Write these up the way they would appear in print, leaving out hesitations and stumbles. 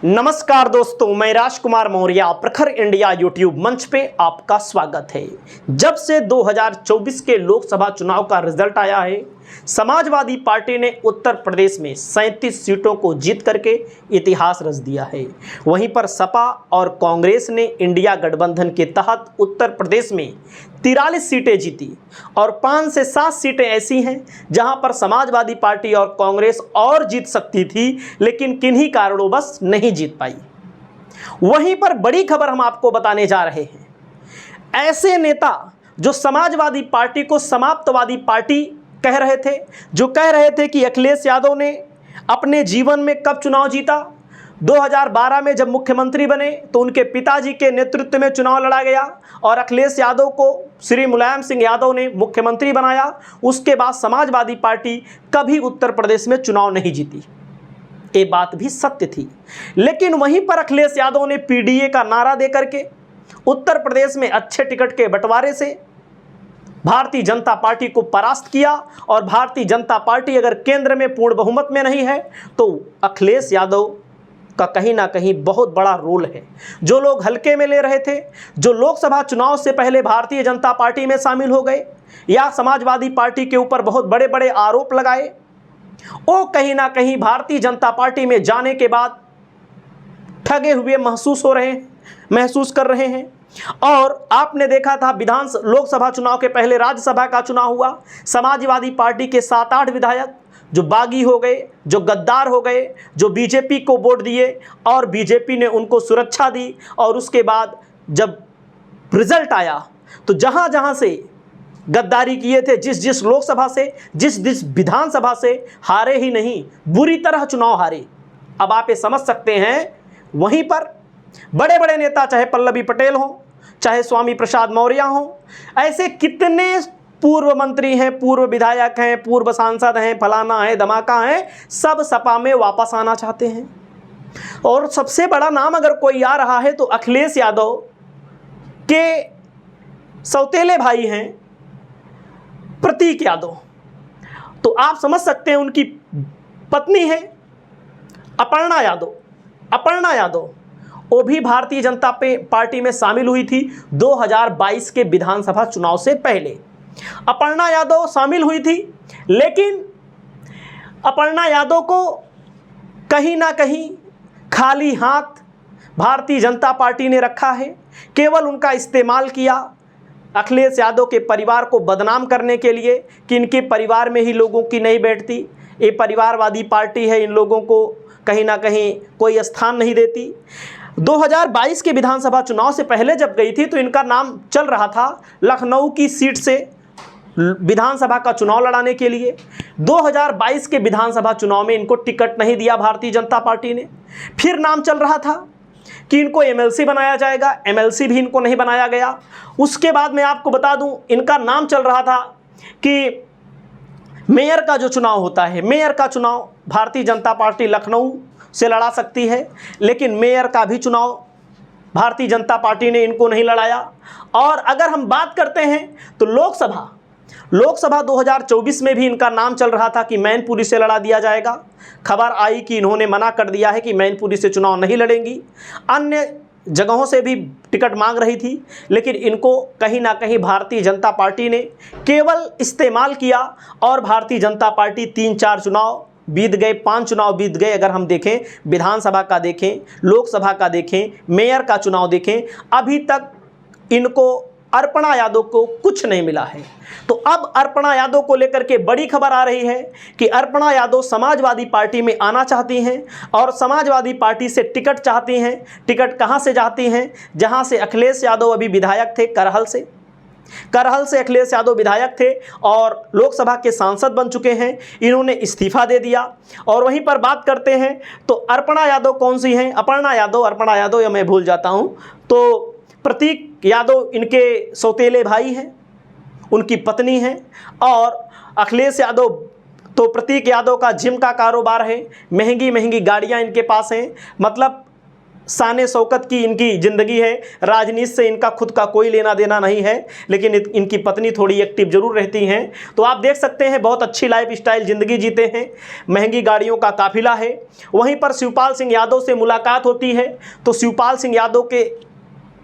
नमस्कार दोस्तों, मैं राजकुमार मौर्य प्रखर इंडिया यूट्यूब मंच पे आपका स्वागत है। जब से 2024 के लोकसभा चुनाव का रिजल्ट आया है, समाजवादी पार्टी ने उत्तर प्रदेश में 37 सीटों को जीत करके इतिहास रच दिया है। वहीं पर सपा और कांग्रेस ने इंडिया गठबंधन के तहत उत्तर प्रदेश में 43 सीटें जीती और 5 से 7 सीटें ऐसी हैं जहां पर समाजवादी पार्टी और कांग्रेस और जीत सकती थी, लेकिन किन्हीं कारणों बस नहीं जीत पाई। वहीं पर बड़ी खबर हम आपको बताने जा रहे हैं। ऐसे नेता जो समाजवादी पार्टी को समाप्तवादी पार्टी कह रहे थे, जो कह रहे थे कि अखिलेश यादव ने अपने जीवन में कब चुनाव जीता, 2012 में जब मुख्यमंत्री बने तो उनके पिताजी के नेतृत्व में चुनाव लड़ा गया और अखिलेश यादव को श्री मुलायम सिंह यादव ने मुख्यमंत्री बनाया। उसके बाद समाजवादी पार्टी कभी उत्तर प्रदेश में चुनाव नहीं जीती। ये बात भी सत्य थी, लेकिन वहीं पर अखिलेश यादव ने पीडीए का नारा देकर के उत्तर प्रदेश में अच्छे टिकट के बंटवारे से भारतीय जनता पार्टी को परास्त किया। और भारतीय जनता पार्टी अगर केंद्र में पूर्ण बहुमत में नहीं है तो अखिलेश यादव का कहीं ना कहीं बहुत बड़ा रोल है। जो लोग हल्के में ले रहे थे, जो लोकसभा चुनाव से पहले भारतीय जनता पार्टी में शामिल हो गए या समाजवादी पार्टी के ऊपर बहुत बड़े बड़े आरोप लगाए, वो कहीं ना कहीं भारतीय जनता पार्टी में जाने के बाद ठगे हुए महसूस कर रहे हैं। और आपने देखा था लोकसभा चुनाव के पहले राज्यसभा का चुनाव हुआ, समाजवादी पार्टी के 7-8 विधायक जो बागी हो गए, जो गद्दार हो गए, जो बीजेपी को वोट दिए और बीजेपी ने उनको सुरक्षा दी। और उसके बाद जब रिजल्ट आया तो जहां जहां से गद्दारी किए थे, जिस लोकसभा से, जिस विधानसभा से हारे ही नहीं, बुरी तरह चुनाव हारे। अब आप ये समझ सकते हैं, वहीं पर बड़े बड़े नेता, चाहे पल्लवी पटेल हो, चाहे स्वामी प्रसाद मौर्य हो, ऐसे कितने पूर्व मंत्री हैं, पूर्व विधायक हैं, पूर्व सांसद हैं, फलाना है, धमाका है, सब सपा में वापस आना चाहते हैं। और सबसे बड़ा नाम अगर कोई आ रहा है तो अखिलेश यादव के सौतेले भाई हैं प्रतीक यादव। तो आप समझ सकते हैं, उनकी पत्नी है अपर्णा यादव, वो भी भारतीय जनता पार्टी में शामिल हुई थी 2022 के विधानसभा चुनाव से पहले। अपर्णा यादव शामिल हुई थी, लेकिन अपर्णा यादव को कहीं ना कहीं खाली हाथ भारतीय जनता पार्टी ने रखा है। केवल उनका इस्तेमाल किया अखिलेश यादव के परिवार को बदनाम करने के लिए कि इनके परिवार में ही लोगों की नहीं बैठती, ये परिवारवादी पार्टी है, इन लोगों को कहीं ना कहीं कोई स्थान नहीं देती। 2022 के विधानसभा चुनाव से पहले जब गई थी तो इनका नाम चल रहा था लखनऊ की सीट से विधानसभा का चुनाव लड़ाने के लिए। 2022 के विधानसभा चुनाव में इनको टिकट नहीं दिया भारतीय जनता पार्टी ने। फिर नाम चल रहा था कि इनको एमएलसी बनाया जाएगा, एमएलसी भी इनको नहीं बनाया गया। उसके बाद मैं आपको बता दूं, इनका नाम चल रहा था कि मेयर का जो चुनाव होता है, मेयर का चुनाव भारतीय जनता पार्टी लखनऊ से लड़ा सकती है, लेकिन मेयर का भी चुनाव भारतीय जनता पार्टी ने इनको नहीं लड़ाया। और अगर हम बात करते हैं तो लोकसभा 2024 में भी इनका नाम चल रहा था कि मैनपुरी से लड़ा दिया जाएगा। खबर आई कि इन्होंने मना कर दिया है कि मैनपुरी से चुनाव नहीं लड़ेंगी। अन्य जगहों से भी टिकट मांग रही थी, लेकिन इनको कहीं ना कहीं भारतीय जनता पार्टी ने केवल इस्तेमाल किया। और भारतीय जनता पार्टी 3-4 चुनाव बीत गए, 5 चुनाव बीत गए। अगर हम देखें, विधानसभा का देखें, लोकसभा का देखें, मेयर का चुनाव देखें, अभी तक इनको अर्पणा यादव को कुछ नहीं मिला है। तो अब अर्पणा यादव को लेकर के बड़ी खबर आ रही है कि अर्पणा यादव समाजवादी पार्टी में आना चाहती हैं और समाजवादी पार्टी से टिकट चाहती हैं। टिकट कहां से चाहती हैं? जहां से अखिलेश यादव अभी विधायक थे, करहल से अखिलेश यादव विधायक थे और लोकसभा के सांसद बन चुके हैं। इन्होंने इस्तीफा दे दिया। और वहीं पर बात करते हैं तो अर्पणा यादव कौन सी हैं? अर्पणा यादव, या मैं भूल जाता हूं, तो प्रतीक यादव इनके सौतेले भाई हैं, उनकी पत्नी हैं। और अखिलेश यादव तो प्रतीक यादव का जिम का कारोबार है, महंगी गाड़ियां इनके पास हैं। मतलब शान शौकत की इनकी ज़िंदगी है, राजनीति से इनका खुद का कोई लेना देना नहीं है, लेकिन इनकी पत्नी थोड़ी एक्टिव जरूर रहती हैं। तो आप देख सकते हैं बहुत अच्छी लाइफ स्टाइल ज़िंदगी जीते हैं, महंगी गाड़ियों का काफिला है। वहीं पर शिवपाल सिंह यादव से मुलाकात होती है, तो शिवपाल सिंह यादव के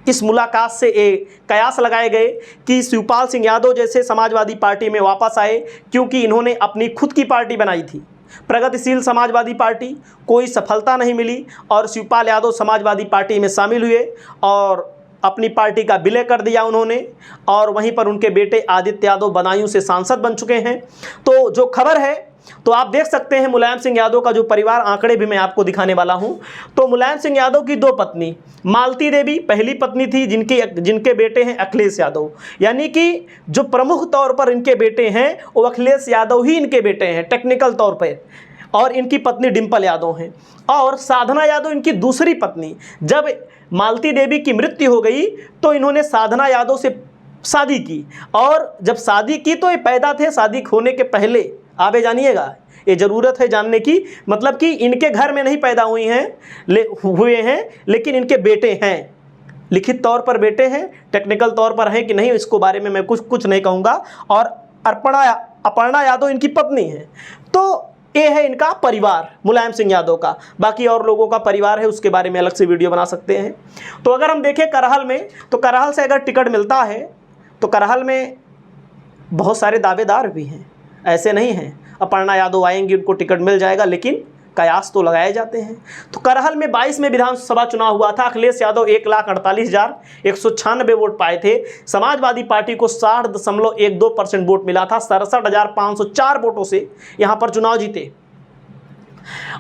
इस मुलाकात से एक कयास लगाए गए कि शिवपाल सिंह यादव जैसे समाजवादी पार्टी में वापस आए, क्योंकि इन्होंने अपनी खुद की पार्टी बनाई थी, प्रगतिशील समाजवादी पार्टी, कोई सफलता नहीं मिली और शिवपाल यादव समाजवादी पार्टी में शामिल हुए और अपनी पार्टी का विलय कर दिया उन्होंने। और वहीं पर उनके बेटे आदित्य यादव बदायूं से सांसद बन चुके हैं। तो जो खबर है, तो आप देख सकते हैं मुलायम सिंह यादव का जो परिवार, आंकड़े भी मैं आपको दिखाने वाला हूं। तो मुलायम सिंह यादव की 2 पत्नी, मालती देवी पहली पत्नी थी, जिनके बेटे हैं अखिलेश यादव, यानी कि जो प्रमुख तौर पर इनके बेटे हैं वो अखिलेश यादव ही इनके बेटे हैं टेक्निकल तौर पर, और इनकी पत्नी डिंपल यादव हैं। और साधना यादव इनकी दूसरी पत्नी। जब मालती देवी की मृत्यु हो गई तो इन्होंने साधना यादव से शादी की, और जब शादी की तो ये पैदा थे शादी होने के पहले। आप ये जानिएगा, ये ज़रूरत है जानने की, मतलब कि इनके घर में नहीं पैदा हुए हैं, लेकिन इनके बेटे हैं, लिखित तौर पर बेटे हैं, टेक्निकल तौर पर हैं कि नहीं इसको बारे में मैं कुछ नहीं कहूँगा। और अपर्णा यादव इनकी पत्नी है। तो ये है इनका परिवार मुलायम सिंह यादव का। बाकी और लोगों का परिवार है, उसके बारे में अलग से वीडियो बना सकते हैं। तो अगर हम देखें करहल में, तो करहल से अगर टिकट मिलता है तो करहल में बहुत सारे दावेदार भी हैं, ऐसे नहीं हैं अपर्णा यादव आएंगी उनको टिकट मिल जाएगा, लेकिन कयास तो लगाए जाते हैं। तो करहल में 22 में विधानसभा चुनाव हुआ था। अखिलेश यादव 1,48,196 वोट पाए थे। समाजवादी पार्टी को 60.12% वोट मिला था। 67,504 वोटों से यहां पर चुनाव जीते।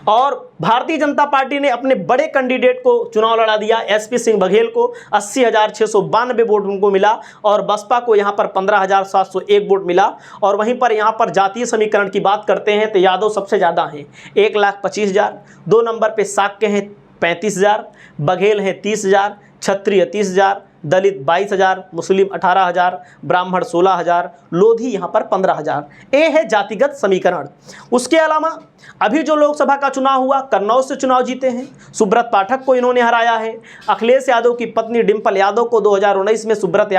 और भारतीय जनता पार्टी ने अपने बड़े कैंडिडेट को चुनाव लड़ा दिया, एसपी सिंह बघेल को 80,692 वोट उनको मिला, और बसपा को यहां पर 15,701 वोट मिला। और वहीं पर यहां पर जातीय समीकरण की बात करते हैं तो यादव सबसे ज़्यादा हैं, 1,25,000। 2 नंबर पे साक्य हैं 35,000, बघेल हैं 30,000, क्षत्रिय 30,000, दलित 22,000, मुस्लिम 18,000, ब्राह्मण 16,000, लोधी यहाँ पर 15,000। ये है जातिगत समीकरण। उसके अलावा अभी जो लोकसभा का चुनाव हुआ, कन्नौज से चुनाव जीते हैं, सुब्रत पाठक को इन्होंने हराया है। अखिलेश यादव की पत्नी डिंपल यादव को 2019 में सुब्रत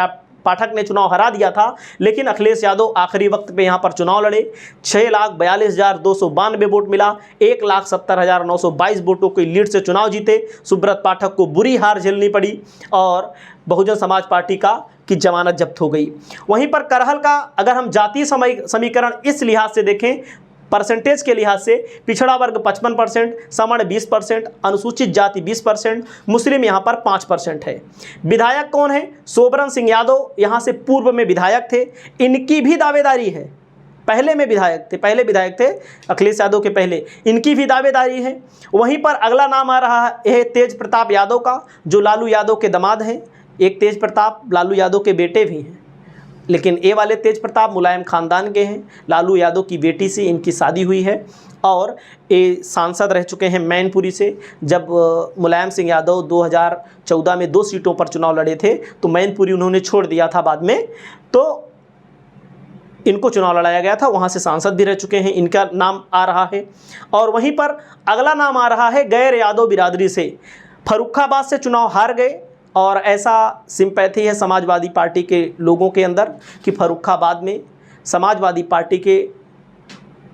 पाठक ने चुनाव हरा दिया था, लेकिन अखिलेश यादव आखिरी वक्त पे यहाँ पर चुनाव लड़े। 6,42,292 वोट मिला, 1,70,922 वोटों की लीड से चुनाव जीते। सुब्रत पाठक को बुरी हार झेलनी पड़ी और बहुजन समाज पार्टी की जमानत जब्त हो गई। वहीं पर करहल का अगर हम जातीय समीकरण इस लिहाज से देखें, परसेंटेज के लिहाज से, पिछड़ा वर्ग 55%, सवर्ण 20%, अनुसूचित जाति 20%, मुस्लिम यहाँ पर 5% है। विधायक कौन है? सोबरन सिंह यादव यहाँ से पूर्व में विधायक थे, इनकी भी दावेदारी है। पहले विधायक थे अखिलेश यादव के पहले, इनकी भी दावेदारी है। वहीं पर अगला नाम आ रहा है तेज प्रताप यादव का, जो लालू यादव के दामाद हैं। एक तेज प्रताप लालू यादव के बेटे भी हैं, लेकिन ये वाले तेज प्रताप मुलायम खानदान के हैं। लालू यादव की बेटी से इनकी शादी हुई है और ये सांसद रह चुके हैं मैनपुरी से। जब मुलायम सिंह यादव 2014 में 2 सीटों पर चुनाव लड़े थे तो मैनपुरी उन्होंने छोड़ दिया था बाद में, तो इनको चुनाव लड़ाया गया था, वहाँ से सांसद भी रह चुके हैं, इनका नाम आ रहा है। और वहीं पर अगला नाम आ रहा है गैर यादव बिरादरी से, फर्रुखाबाद से चुनाव हार गए। और ऐसा सिंपैथी है समाजवादी पार्टी के लोगों के अंदर कि फर्रुखाबाद में समाजवादी पार्टी के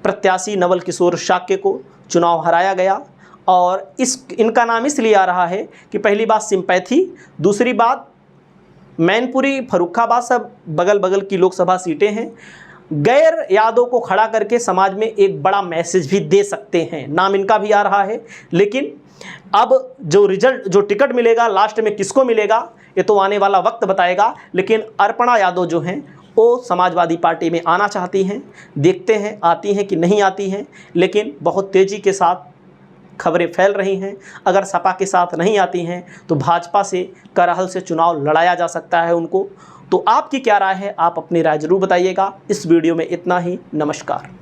प्रत्याशी नवल किशोर शाक्य को चुनाव हराया गया। और इनका नाम इसलिए आ रहा है कि पहली बात सिंपैथी, दूसरी बात मैनपुरी फर्रुखाबाद सब बगल की लोकसभा सीटें हैं। गैर यादव को खड़ा करके समाज में एक बड़ा मैसेज भी दे सकते हैं, नाम इनका भी आ रहा है। लेकिन अब जो टिकट मिलेगा लास्ट में किसको मिलेगा ये तो आने वाला वक्त बताएगा। लेकिन अर्पणा यादव जो हैं वो समाजवादी पार्टी में आना चाहती हैं, देखते हैं आती हैं कि नहीं आती हैं। लेकिन बहुत तेज़ी के साथ खबरें फैल रही हैं, अगर सपा के साथ नहीं आती हैं तो भाजपा से करहल से चुनाव लड़ाया जा सकता है उनको। तो आपकी क्या राय है? आप अपनी राय जरूर बताइएगा। इस वीडियो में इतना ही। नमस्कार।